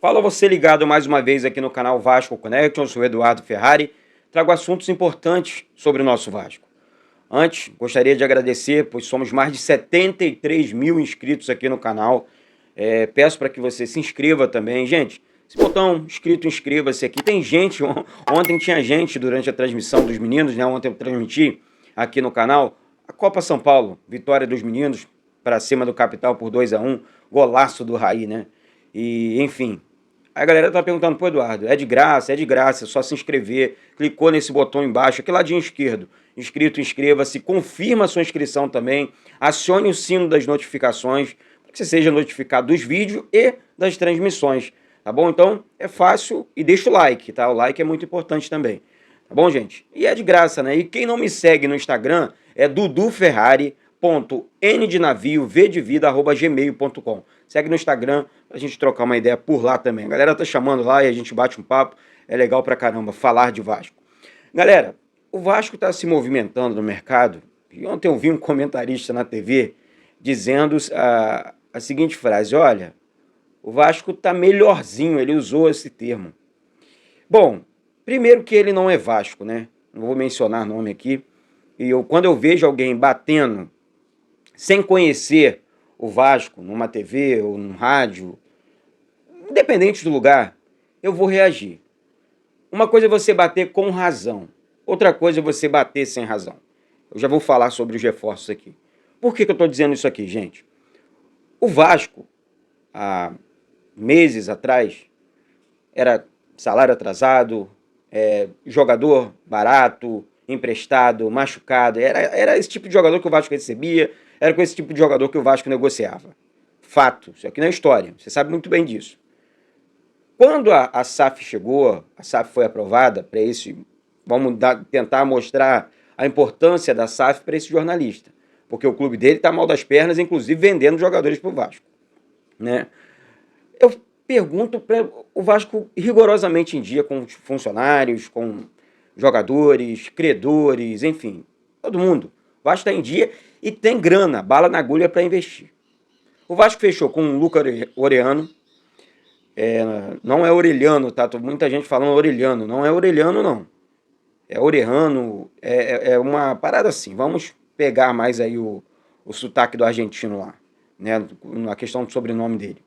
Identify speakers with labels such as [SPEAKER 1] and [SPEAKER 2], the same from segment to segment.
[SPEAKER 1] Fala você ligado mais uma vez aqui no canal Vasco Connection, eu sou o Eduardo Ferrari, trago assuntos importantes sobre o nosso Vasco. Antes, gostaria de agradecer, pois somos mais de 73 mil inscritos aqui no canal. Peço para que você se inscreva também. Gente, esse botão inscrito, inscreva-se aqui. Tem gente, ontem tinha gente durante a transmissão dos meninos, né? Ontem eu transmiti aqui no canal a Copa São Paulo, vitória dos meninos para cima do Capital por 2-1, golaço do Raí, né? E, enfim, a galera tá perguntando, pô, Eduardo, é de graça, é só se inscrever. Clicou nesse botão embaixo, aqui ladinho esquerdo, inscrito, inscreva-se, confirma a sua inscrição também, acione o sino das notificações, para que você seja notificado dos vídeos e das transmissões, tá bom? Então, é fácil e deixa o like, tá? O like é muito importante também, tá bom, gente? E é de graça, né? E quem não me segue no Instagram é duduferrari.n de navio, v de vida, @gmail.com. Segue no Instagram pra gente trocar uma ideia por lá também. A galera tá chamando lá e a gente bate um papo. É legal pra caramba falar de Vasco. Galera, o Vasco tá se movimentando no mercado. E ontem eu vi um comentarista na TV dizendo a seguinte frase: olha, o Vasco tá melhorzinho. Ele usou esse termo. Bom, primeiro que ele não é Vasco, né? Não vou mencionar nome aqui. E quando eu vejo alguém batendo sem conhecer o Vasco numa TV ou num rádio, independente do lugar, eu vou reagir. Uma coisa é você bater com razão, outra coisa é você bater sem razão. Eu já vou falar sobre os reforços aqui. Por que eu estou dizendo isso aqui, gente? O Vasco, há meses atrás, era salário atrasado, jogador barato, emprestado, machucado. Era esse tipo de jogador que o Vasco recebia, era com esse tipo de jogador que o Vasco negociava. Fato, isso aqui não é história, você sabe muito bem disso. Quando a SAF chegou, a SAF foi aprovada para esse... Vamos tentar mostrar a importância da SAF para esse jornalista, porque o clube dele está mal das pernas, inclusive vendendo jogadores para o Vasco, né? Eu pergunto para o Vasco rigorosamente em dia com funcionários, com jogadores, credores, enfim, todo mundo. O Vasco está em dia e tem grana, bala na agulha para investir. O Vasco fechou com o Lucas Orellano. Não é Orellano, tá? Muita gente falando Orellano. Não é Orellano, não. É Orellano, é uma parada assim. Vamos pegar mais aí o sotaque do argentino lá, né? Na questão do sobrenome dele.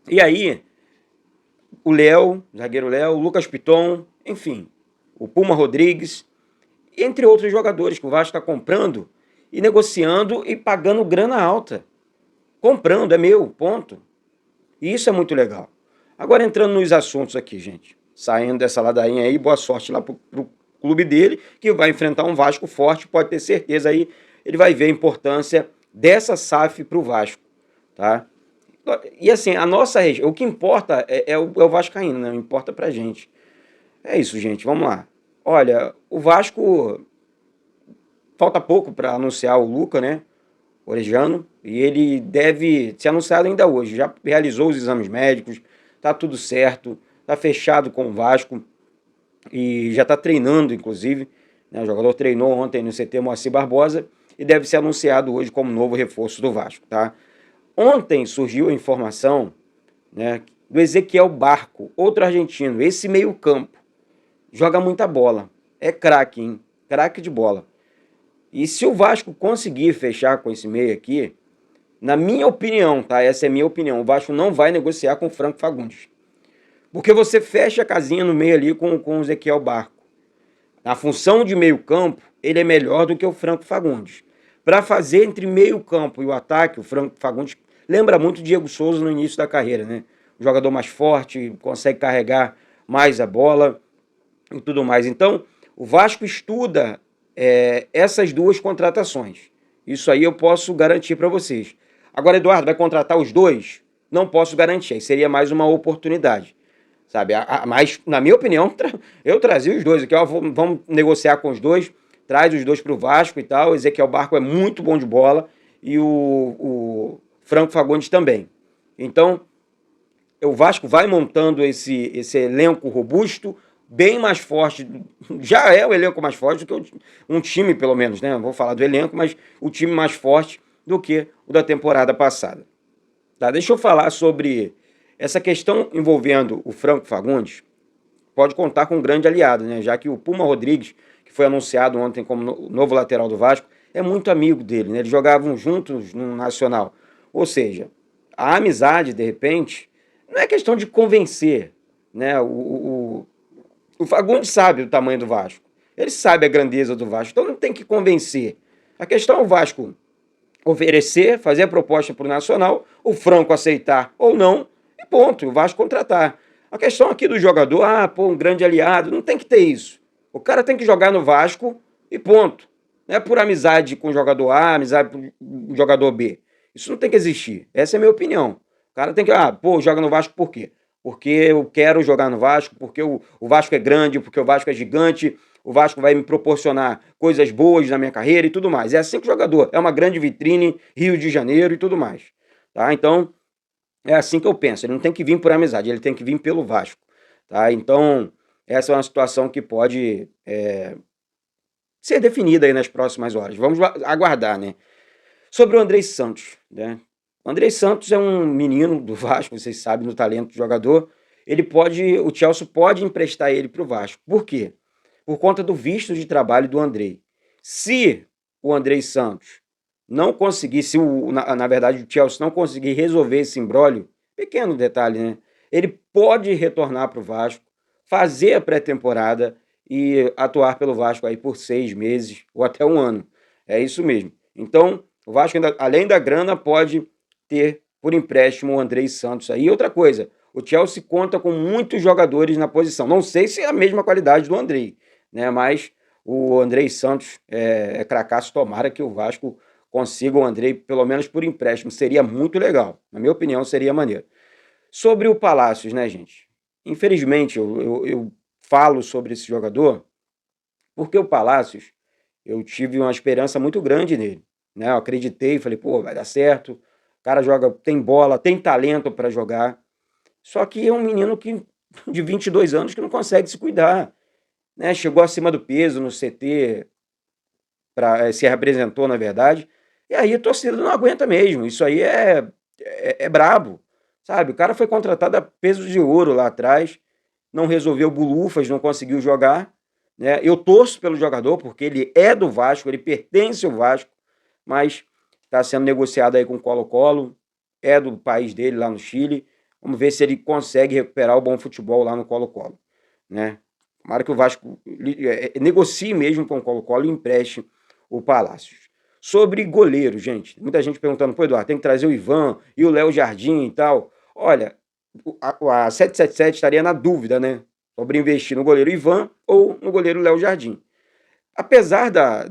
[SPEAKER 1] E aí, o Léo, zagueiro Léo, o Lucas Piton, enfim, o Puma Rodrigues, entre outros jogadores que o Vasco está comprando e negociando e pagando grana alta. Comprando, é meu, ponto. E isso é muito legal. Agora entrando nos assuntos aqui, gente. Saindo dessa ladainha aí, boa sorte lá pro clube dele, que vai enfrentar um Vasco forte, pode ter certeza aí, ele vai ver a importância dessa SAF pro Vasco, tá? E assim, a nossa região, o que importa é o vascaíno, né? Não importa pra gente. É isso, gente, vamos lá. Olha, o Vasco... Falta pouco para anunciar o Lucas, né? Orellano, e ele deve ser anunciado ainda hoje. Já realizou os exames médicos, tá tudo certo, tá fechado com o Vasco e já tá treinando, inclusive, né? O jogador treinou ontem no CT Moacir Barbosa e deve ser anunciado hoje como novo reforço do Vasco, tá? Ontem surgiu a informação, né, do Ezequiel Barco, outro argentino. Esse meio-campo joga muita bola, é craque, hein? Craque de bola. E se o Vasco conseguir fechar com esse meio aqui, na minha opinião, tá? Essa é a minha opinião, o Vasco não vai negociar com o Franco Fagundes. Porque você fecha a casinha no meio ali com o Ezequiel Barco. Na função de meio campo, ele é melhor do que o Franco Fagundes. Para fazer entre meio campo e o ataque, o Franco Fagundes lembra muito o Diego Souza no início da carreira, né? Um jogador mais forte, consegue carregar mais a bola e tudo mais. Então, o Vasco estuda essas duas contratações. Isso aí eu posso garantir para vocês. Agora, Eduardo, vai contratar os dois? Não posso garantir, aí seria mais uma oportunidade, sabe? Mas, na minha opinião, eu trazia os dois aqui, ó, vamos negociar com os dois, traz os dois para o Vasco e tal. O Ezequiel Barco é muito bom de bola e o Franco Fagundes também. Então, o Vasco vai montando esse elenco robusto, bem mais forte, já é o elenco mais forte do que um time, pelo menos, né? Vou falar do elenco, mas o time mais forte do que o da temporada passada. Tá? Deixa eu falar sobre essa questão envolvendo o Franco Fagundes pode contar com um grande aliado, né? Já que o Puma Rodrigues, que foi anunciado ontem como novo lateral do Vasco, é muito amigo dele, né? Eles jogavam juntos no Nacional. Ou seja, a amizade, de repente, não é questão de convencer, né? O Fagundes sabe o tamanho do Vasco. Ele sabe a grandeza do Vasco, então não tem que convencer. A questão é o Vasco oferecer, fazer a proposta para o Nacional, o Franco aceitar ou não, e ponto, o Vasco contratar. A questão aqui do jogador, um grande aliado, não tem que ter isso. O cara tem que jogar no Vasco e ponto. Não é por amizade com o jogador A, amizade com o jogador B. Isso não tem que existir. Essa é a minha opinião. O cara tem que, joga no Vasco por quê? Porque eu quero jogar no Vasco, porque o Vasco é grande, porque o Vasco é gigante, o Vasco vai me proporcionar coisas boas na minha carreira e tudo mais. É assim que o jogador, é uma grande vitrine, Rio de Janeiro e tudo mais. Tá? Então, é assim que eu penso. Ele não tem que vir por amizade, ele tem que vir pelo Vasco. Tá? Então, essa é uma situação que pode ser definida aí nas próximas horas. Vamos aguardar, né? Sobre o Andrei Santos, né? O Andrei Santos é um menino do Vasco, vocês sabem, no talento do jogador. O Chelsea pode emprestar ele para o Vasco. Por quê? Por conta do visto de trabalho do Andrei. Se o Andrei Santos não conseguir, na verdade o Chelsea não conseguir resolver esse imbróglio, pequeno detalhe, né? Ele pode retornar para o Vasco, fazer a pré-temporada e atuar pelo Vasco aí por 6 meses ou até 1 ano. É isso mesmo. Então, o Vasco, além da grana, pode ter por empréstimo o Andrei Santos aí. E outra coisa, o Chelsea conta com muitos jogadores na posição. Não sei se é a mesma qualidade do Andrei, né? Mas o Andrei Santos é cracaço. Tomara que o Vasco consiga o Andrei, pelo menos por empréstimo. Seria muito legal. Na minha opinião, seria maneiro. Sobre o Palácios, né, gente? Infelizmente, eu falo sobre esse jogador porque o Palácios, eu tive uma esperança muito grande nele, né? Eu acreditei, falei, vai dar certo. O cara joga, tem bola, tem talento para jogar. Só que é um menino de 22 anos que não consegue se cuidar, né? Chegou acima do peso no CT, se representou, na verdade, e aí a torcida não aguenta mesmo. Isso aí é brabo, sabe? O cara foi contratado a peso de ouro lá atrás, não resolveu bulufas, não conseguiu jogar, né? Eu torço pelo jogador, porque ele é do Vasco, ele pertence ao Vasco, mas está sendo negociado aí com o Colo-Colo, é do país dele, lá no Chile. Vamos ver se ele consegue recuperar o bom futebol lá no Colo-Colo, né? Tomara que o Vasco negocie mesmo com o Colo-Colo e empreste o Palácios. Sobre goleiro, gente, muita gente perguntando, Eduardo, tem que trazer o Ivan e o Léo Jardim e tal. Olha, a 777 estaria na dúvida, né? Sobre investir no goleiro Ivan ou no goleiro Léo Jardim. Apesar da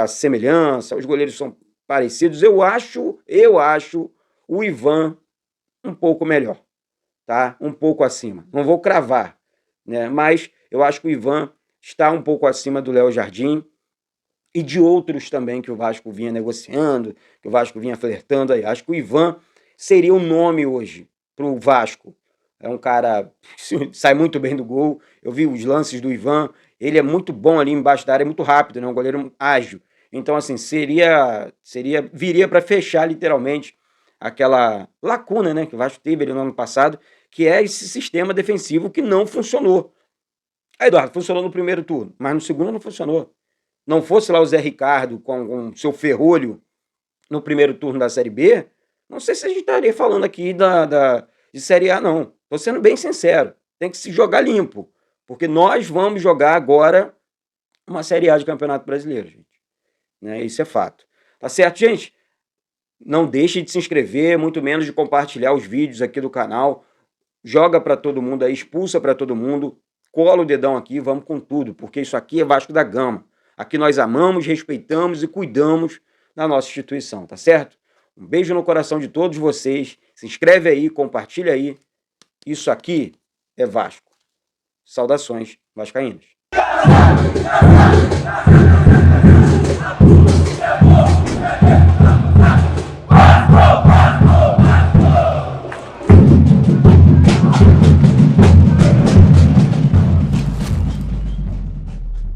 [SPEAKER 1] semelhança, os goleiros são parecidos, eu acho o Ivan um pouco melhor, tá? Um pouco acima. Não vou cravar, né? Mas eu acho que o Ivan está um pouco acima do Léo Jardim e de outros também que o Vasco vinha negociando, que o Vasco vinha flertando aí. Acho que o Ivan seria o nome hoje para o Vasco. É um cara que sai muito bem do gol. Eu vi os lances do Ivan. Ele é muito bom ali embaixo da área, é muito rápido, né? Um goleiro ágil. Então, assim, viria para fechar literalmente aquela lacuna, né, que o Vasco teve ali no ano passado, que é esse sistema defensivo que não funcionou. Aí, Eduardo, funcionou no primeiro turno, mas no segundo não funcionou. Não fosse lá o Zé Ricardo com seu ferrolho no primeiro turno da Série B, não sei se a gente estaria falando aqui de Série A, não. Estou sendo bem sincero. Tem que se jogar limpo, porque nós vamos jogar agora uma Série A de Campeonato Brasileiro, gente. Né? Isso é fato. Tá certo, gente? Não deixe de se inscrever, muito menos de compartilhar os vídeos aqui do canal. Joga para todo mundo aí, expulsa para todo mundo. Cola o dedão aqui, vamos com tudo, porque isso aqui é Vasco da Gama. Aqui nós amamos, respeitamos e cuidamos da nossa instituição, tá certo? Um beijo no coração de todos vocês. Se inscreve aí, compartilha aí. Isso aqui é Vasco. Saudações vascaínas.